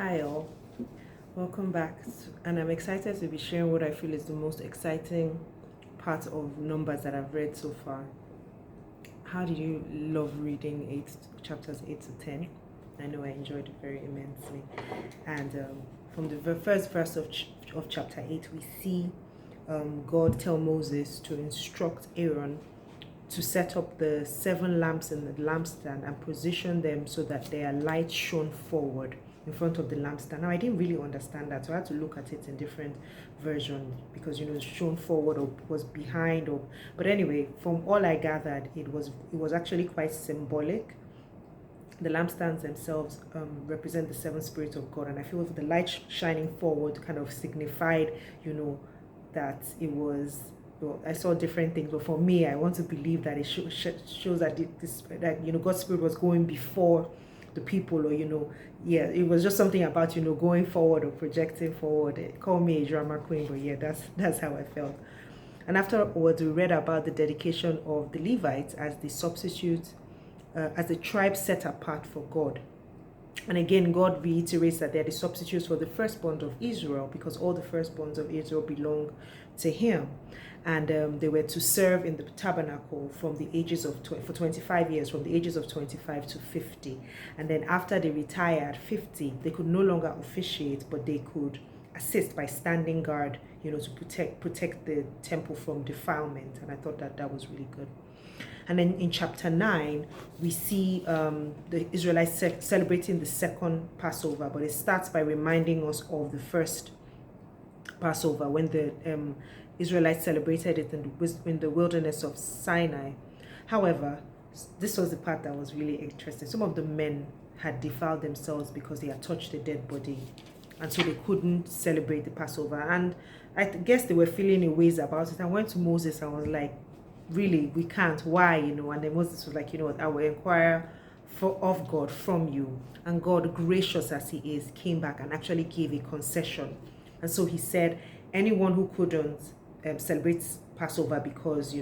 Hi all, welcome back, and I'm excited to be sharing what I feel is the most exciting part of Numbers that I've read so far. How did you love reading chapters 8 to 10? I know I enjoyed it very immensely. And from the first verse of chapter 8, we see God tell Moses to instruct Aaron to set up the 7 lamps in the lampstand and position them so that their light shone forward in front of the lampstand. Now, I didn't really understand that, so I had to look at it in different versions because shown forward or was behind, or but anyway, from all I gathered, it was actually quite symbolic. The lampstands themselves represent the 7 spirits of God, and I feel the light shining forward kind of signified, that it was. Well, I saw different things, but for me, I want to believe that it shows that God's spirit was going before the people, or it was just something about going forward or projecting forward. Call me a drama queen, but yeah, that's how I felt. And afterwards, we read about the dedication of the Levites as the substitute, as the tribe set apart for God. And again, God reiterates that they're the substitutes for the firstborn of Israel, because all the firstborns of Israel belong to Him. And they were to serve in the tabernacle from the ages of for 25 years, from the ages of 25 to 50. And then after they retired, 50, they could no longer officiate, but they could assist by standing guard, to protect the temple from defilement. And I thought that was really good. And then in chapter 9, we see the Israelites celebrating the second Passover, but it starts by reminding us of the first Passover when the Israelites celebrated it in the wilderness of Sinai. However, this was the part that was really interesting. Some of the men had defiled themselves because they had touched a dead body, and so they couldn't celebrate the Passover. And I guess they were feeling in ways about it. I went to Moses and was like, really, we can't. Why? And then Moses was like, I will inquire of God from you. And God, gracious as He is, came back and actually gave a concession. And so He said, anyone who couldn't celebrate Passover because they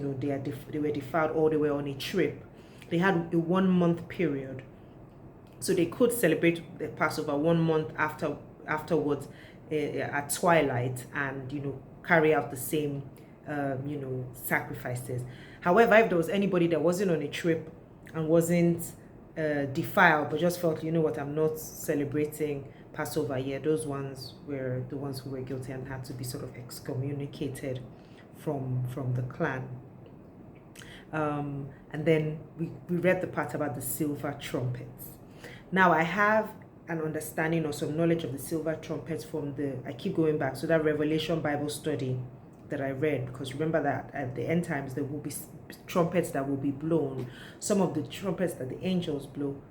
were defiled or they were on a trip, they had a 1-month period, so they could celebrate the Passover 1 month afterwards at twilight, and carry out the same sacrifices. However, if there was anybody that wasn't on a trip and wasn't defiled but just felt, I'm not celebrating Passover, those ones were the ones who were guilty and had to be sort of excommunicated from the clan. And then we read the part about the silver trumpets. Now I have an understanding or some knowledge of the silver trumpets from I keep going back, so that Revelation Bible study that I read, because remember that at the end times there will be trumpets that will be blown. Some of the trumpets that the angels blow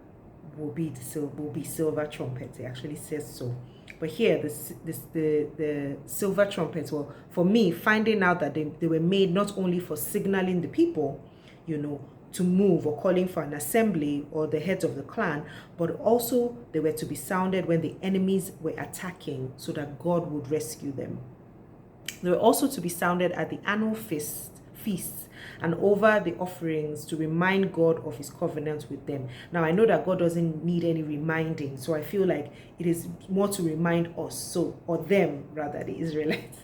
will be silver trumpets. It actually says so. But here, the silver trumpets, well, for me, finding out that they were made not only for signaling the people, to move or calling for an assembly or the heads of the clan, but also they were to be sounded when the enemies were attacking so that God would rescue them. They were also to be sounded at the annual feasts and over the offerings to remind God of His covenant with them. Now, I know that God doesn't need any reminding, so I feel like it is more to remind us, or them rather, the Israelites.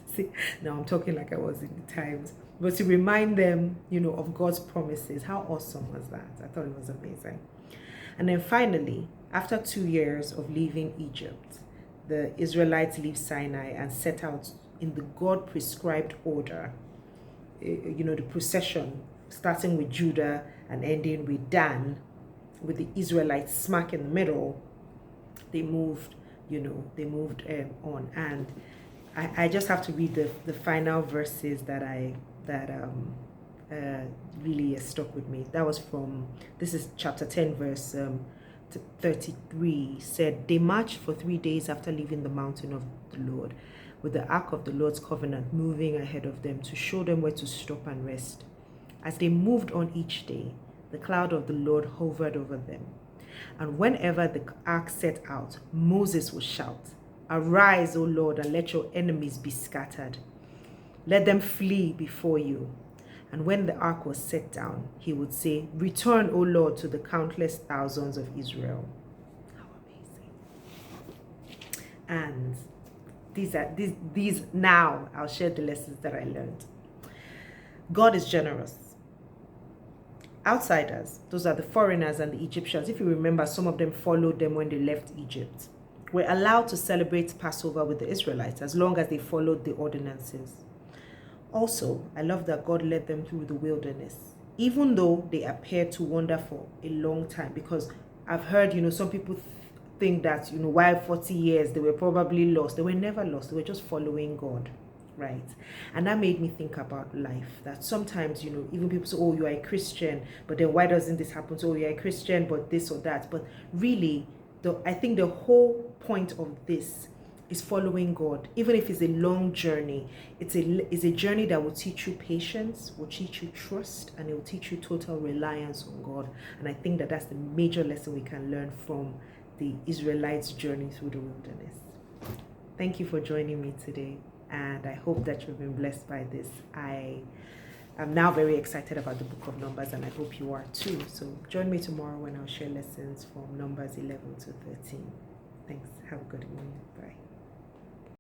Now I'm talking like I was in the times, but to remind them, of God's promises. How awesome was that? I thought it was amazing. And then finally, after 2 years of leaving Egypt, the Israelites leave Sinai and set out in the God-prescribed order. The procession, starting with Judah and ending with Dan, with the Israelites smack in the middle. They moved on. And I just have to read the final verses that really stuck with me. That was this is chapter 10, verse 33, said, they marched for 3 days after leaving the mountain of the Lord, with the ark of the Lord's covenant moving ahead of them to show them where to stop and rest. As they moved on each day, the cloud of the Lord hovered over them. And whenever the ark set out, Moses would shout, arise, O Lord, and let your enemies be scattered. Let them flee before you. And when the ark was set down, he would say, return, O Lord, to the countless thousands of Israel. How amazing. And these now I'll share the lessons that I learned. God is generous. Outsiders, those are the foreigners and the Egyptians, if you remember, some of them followed them when they left Egypt, were allowed to celebrate Passover with the Israelites as long as they followed the ordinances. Also, I love that God led them through the wilderness, even though they appeared to wander for a long time, because I've heard, some people think that, why 40 years, they were probably lost. They were never lost. They were just following God, right? And that made me think about life, that sometimes, even people say, oh, you are a Christian, but then why doesn't this happen? So, oh, you're a Christian, but this or that. But really, I think the whole point of this is following God. Even if it's a long journey, it's a journey that will teach you patience, will teach you trust, and it will teach you total reliance on God. And I think that that's the major lesson we can learn from the Israelites' journey through the wilderness. Thank you for joining me today, and I hope that you've been blessed by this. I'm now very excited about the book of Numbers, and I hope you are too. So join me tomorrow when I'll share lessons from Numbers 11 to 13. Thanks. Have a good evening. Bye.